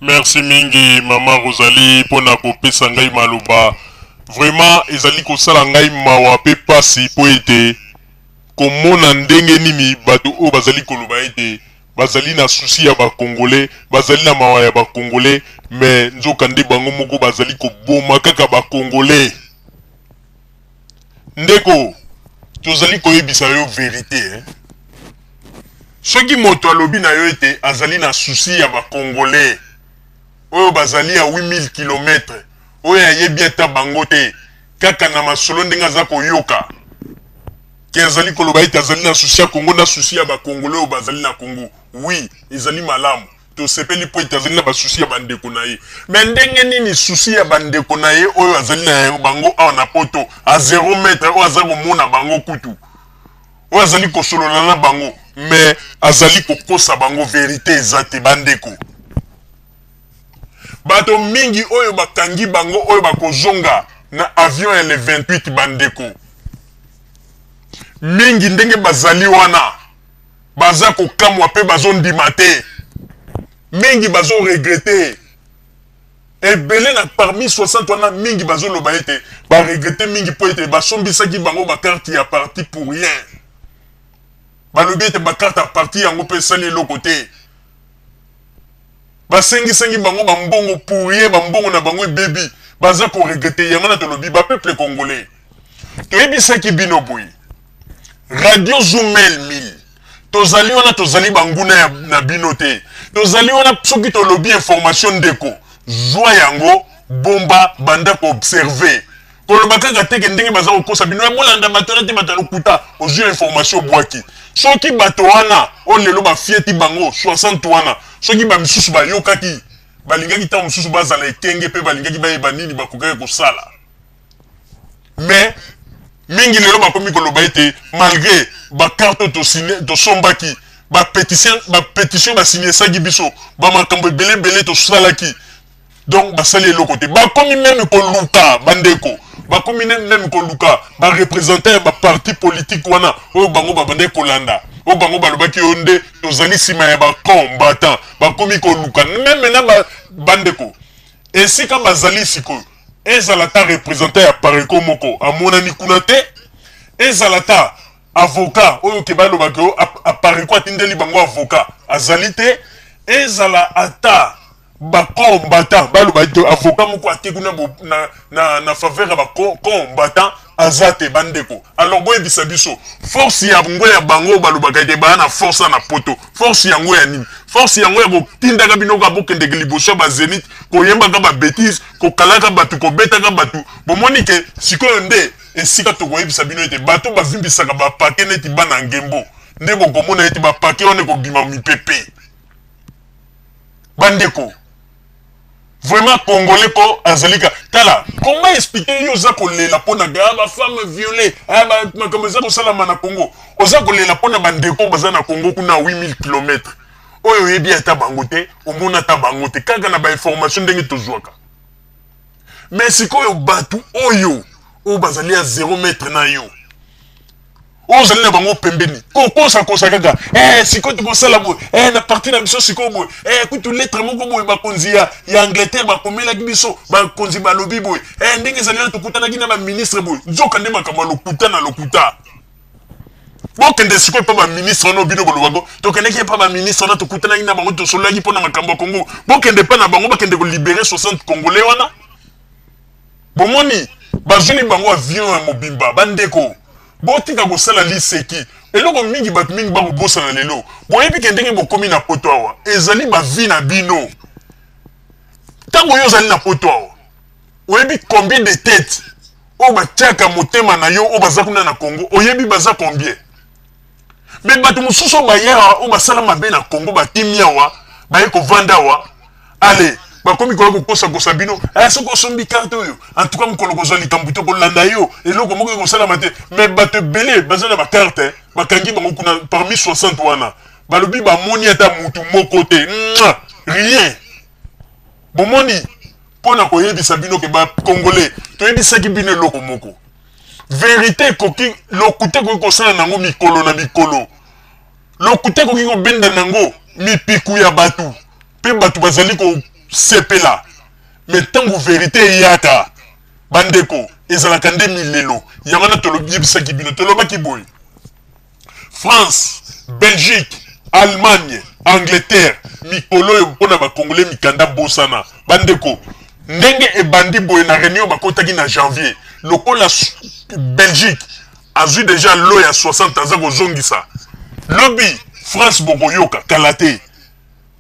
Merci mingi Mama Rosalie pona kopesa ngai maluba. Vraiment ezali kosala ngai mawa pe pasi po ete komona ndenge nini bato o bazali koloba ete bazali na souci ya ba congolais, bazali na mawa ya ba congolais, mais nzoka nde bango moko bazali koboma kaka ba congolais. Ndeko tozali koyebisa yo vérité hein. Soki moto alobi na yo ete azali na souci ya ba congolais oyo bazali ya 8000 km oyo ayebi ata bango te kaka na masolo ndenge aza koyoka ke azali koloba ete azali na souci ya Congo na souci ya ba congolais oyo bazali na Congo. Oui, ezali malamu tosepeli po ete azali na basouci ya bandeko na ye, me ndenge nini souci ya bandeko na ye oyo azali na bango awa na poto a 0 metre oyo azali komona bango kutu oyo azali kosolola na bango, me azali kokosa bango vérité eza te bandeko. Bato mingi oyo bakangi bango oyo bakozonga na avion ya le 28 bandeko mingi ndenge bazali wana baza kokamwa pe bazondima te, mingi bazo regrete ebele na parmi 60 wana mingi bazo loba ete ba regrete mingi po ete basombisaki bango ba carte ya parti pour rien, balobi ete ba carte ya parti yango pe sali eloko te, basengi bango bambongo pour rien, bambongo na bango ebebi baza ko regrete yango na tolobi ba peuple congolais toyebisaki bino boye radio Zoomel 1000 tozali wana tozali banguna na bino te, tozali wana soki tolobi information ndeko zwa yango bomba banda ko observer koloba kaka teke ndenge baza kokosa bino ya molanda bato te bato lokuta ozwi information bwaki soki bato wana o lelo bafieti bango 60 wana soki ba misusu bayokaki balingaki ta misusu bazala ekenge pe balingaki bayeba nini bakokaki kosala, mais mingi lelo bakomi koloba ete malgré ba carte to sombaki ba pétition ba signé saki biso ba makambo belé to salaki donc basali eloko te bakomi même koluka bandeko bakomi même koluka ba représenter ba parti politique wana oyo bango babande kolanda oyo bango balobaki onde tozali sima ya ba combattant bakomi koluka même na ba bandeko esika bazali siko ezalata représenter ya pareko moko amonani kuna te, ezalata avocat oyo ke balobaki apareko atindeli bango avocat azali te, ezala ata bacombattant balobaki avocat moko ate kuna na faveur ya bacombattant aza te bandeko. Alors boyebisa biso force ya ngo ya bango balobaka ete baya na force na poto, force yango ya nini? Force yango ya kotindaka bino ka bokendeki liboso ba zenith koyembaka ba bêtise kokalaka batu kobetaka batu bomoni ke sikoyo nde esika tokoyebisa bino ete bato bavimbisaka bapake neti bana ngembo nde bokomona ete bapake wana kobima mipepe bandeko. Vraiment congolais ko azalika tala comment expliquer yo za kolela pona ba femme violée ba comme ça kosala na Congo oza kolela pona bandeko baza na Congo kuna 8000 km oyo yebi ata bangote omona ta bangote kaka na ba information ndenge tozwaka, mais sikoyo batu oyo o bazali ya 0 metre na yo ozali na bango pembeni kokosa kaka siko tukosala boy na parti na biso siko boy kutu lettre moko boy bakonzi ya Angleterre bakomela biso bakonzi balobi boy ndenge ezali na tukutana kina ba ministre boy nzoka nde makambo lokuta na lokuta bokende siko pa ba ministre no bino bolobako tokendeki pa ba ministre na tukutana kina bango tosolaki pona makambo Congo bokende pa na bango bakende ko libérer 60 congolais wana bomoni bazuni bango avion ya mobimba bandeko botika kosala liseki eloko mingi bato mingi bakobosa na lelo boyebi ke ndenge bokomi na poto awa ezali bavi na bino ntango oyo ozali na poto awa oyebi combien de tête oyo batiaka motema na yo oyo baza kuna na Congo oyebi baza combien, me bato mosusu oyo bayera oyo basala mabe na Congo batimi awa baye kovanda awa ale bakomi kosa bino soko osombi carte oyo en tout cas mokolo kozwa likambo te kolanda yo eloko moko ekosalama te, mais bato ebele baza na bacarte bakangi bango kuna parmi 60 wana balobi bamoni ata mutu moko te rien bomoni mpona koyebisa bino ke bacongolais toyebisaki bino eloko moko vérité koki lokute koki kosala nango mikolo na mikolo lokute koki kobenda nango mipiku ya batu pe batu bazali sepela mais tango vérité yaka bandeko ezalaka nde milelo yango na tolobi yebisaki bino tolobaki boye France, Belgique, Allemagne, Angleterre, mikolo oyo mpona bakongole mikanda bosana bandeko ndenge ebandi boye na réunion bakotaki na janvier lokola Belgique azwi déjà lo ya 60 aza kozongisa lobi France bokoyoka kala te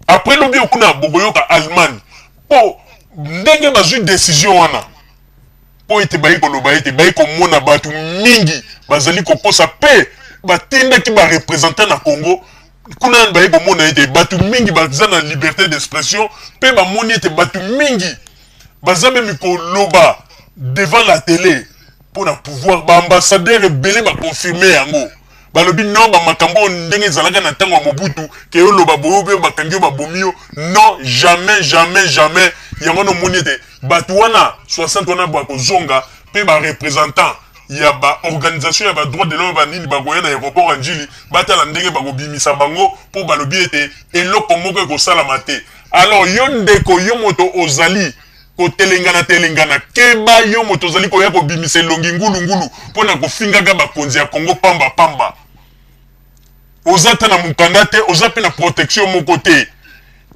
après lobi okuna bokoyoka Allemagne po ndenge bazwi décision wana po ete bayi koloba ete bayi komona bato mingi bazali kokosa pe batindaki barepresentant na Congo kuna bayi komona ete bato mingi baza na liberté d'expression pe bamoni ete bato mingi baza meme koloba devant la télé pour na pouvoir baambassadeur ebele baconfirme yango balobi non bamakambo ndenge ezalaka na ntango ya Mobutu ke yo loba boyo be bakangi yo babomi yo non jamais jamais jamais yango nomoni ete bato wana 60 wana bakozonga pe bareprésentant ya baorganisation ya badroit de l'homme banini bakoya na aéroport ya Njili batala ndenge bakobimisa bango mpo balobi ete eloko moko ekosalama te alors yo ndeko yo moto ozali kotelengana keba yo moto ozali koya kobimisa elongi ngulungulu mpo na kofingaka bakonzi ya Congo pamba oza ta na mukanda te oza pe na protection moko te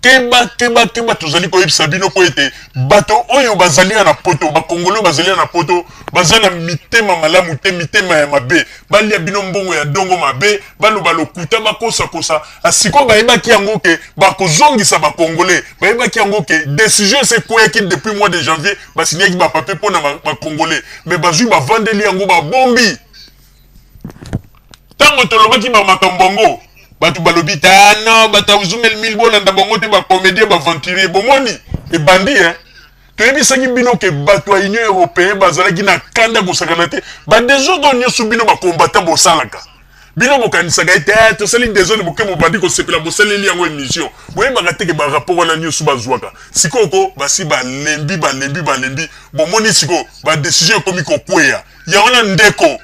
keba tozali koyebisa bino po ete bato oyo bazali na poto bakongolo bazali na poto baza na mitema malamu te mitema ya mabe balia bino mbongo ya dongo mabe baloba lokuta bakosa asiko bayebaki yango ke bakozongisa bakongole bayebaki yango ke décision se koyaki depuis mois de janvier basiniaki bapapier mpo na bakongole mais bazwi bavandeli yango babombi ntango tolobaki bamakambo yango batu balobi ta no bata uzumel mil bona ndabongo te ba comédie ba venturier bomoni e bandi toyebisaki bino ke bato ya Union Européenne bazalaki na kanda kosakana te ba désordre nyonso bino ba combattant bosalaka bino bokanisaka ete tosali désordre boke mobandi kosepela bosaleli yango émission boyebaka te ke ba rapport wana nyonso bazwaka sikoko basi balembi bomoni siko ba décision ekomi kokweya yango na ndeko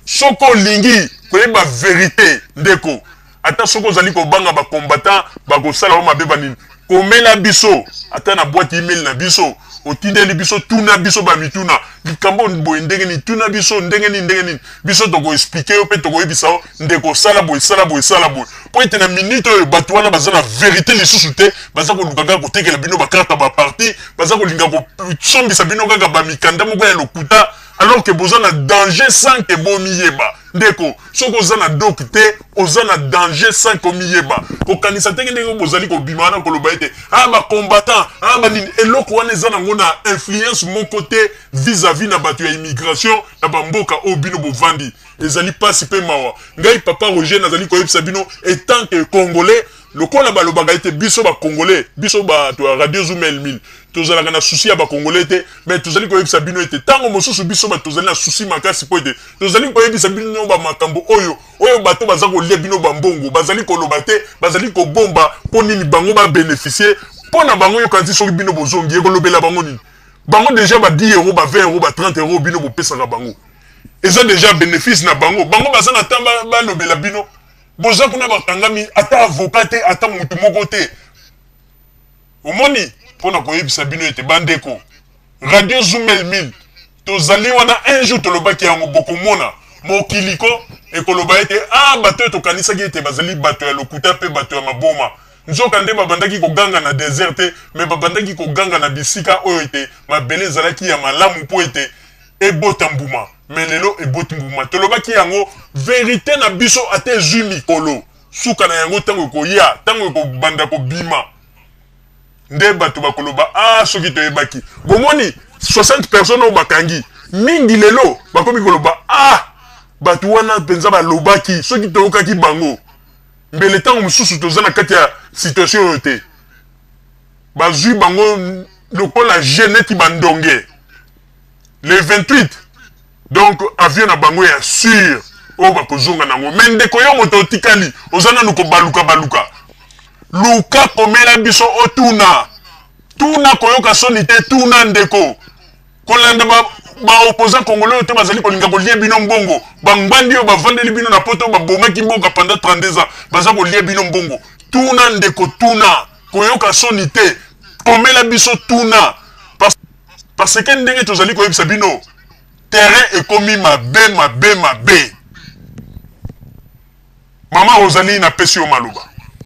soko lingi koyeba vérité ndeko ata soko ozali kobanga ba combattant bakosala o mabe banini komela biso ata na boîte email na biso otindeli biso tuna biso ba mituna likambo boye ndenge ni tuna biso ndenge ni biso toko expliquer yo pe toko yebisa ndeko sala boye po ete na minute oyo bato wana baza na vérité lisusu te baza kolukaka kotekela bino bakarta ba parti baza kolinga kosombisa bino kaka bamikanda moko ya lokuta alors que boza na danger sans que bomiyeba ndeko soko oza na doc te oza na danger sans komiyeba kokanisa teke ndenge bozali kobima wana koloba ete bacombattant banini eloko wana eza nango na influence moko te vis-à-vis na bato ya immigration na bamboka oyo bino bovandi ezali pasi mpe mawa ngai papa Roger nazali koyebisa bino etant que congolais lokola balobaka ete biso bacongolais biso bato ya radio Zoumel 1000 tozalaka na souci ya bacongolais te mais tozali koyebisa bino ete ntango mosusu biso bato tozali na souci makasi po ete tozali koyebisa bino bamakambo oyo bato baza kolia bino bambongo bazali koloba te bazali kobomba mpo nini bango babénéficie mpo na bango yokanisi soki bino bozongi ekolobela bango nini bango déjà ba 10 euros ba 20 euros ba 30 euros bino bopesaka bango eza déjà bénéfice na bango baza na temps balobela bino boza kuna bakangami ata avocat te ata mutu moko te omoni pona koyebisa bino ete bandeko radio Zoumel 1000 tozali wana un jour tolobaki yango bokomona mokiliko ekoloba ete bato tokanisaki ete bazali bato ya lokuta pe bato ya maboma nzoka nde babandaki koganga na désert te mais babandaki koganga na bisika oyo ete mabele ezalaki ya malamu po ete ebota mbuma mais lelo eboti mbuma tolobaki yango vérité na biso ate zwi mikolo suka na yango ntango ekoya ntango ekobanda kobima nde bato bakoloba soki toyebaki bomoni 60 personnes oyo bakangi mingi lelo bakomi koloba bato wana mpenza balobaki soki toyokaki bango mbele ntango mosusu toza na kati ya situation oyo te bazwi bango lokola geneti bandonge le 28 donc avion na bango ya sûr oyo bakozonga nango me ndeko yo moto otikali oza nanu kobaluka luka komela biso otuna tuna koyoka soni te tuna ndeko kolanda baopposant congolais oyo te bazali kolinga kolia bino mbongo bangbandi oyo bavandeli bino na poto babomaki mboka pendant 32 ans baza kolia bino mbongo tuna ndeko tuna koyoka soni te komela biso tuna parce que ndenge tozali koyebisa bino terrain ekomi mabe. Mama Rosalie na pesi yo maloba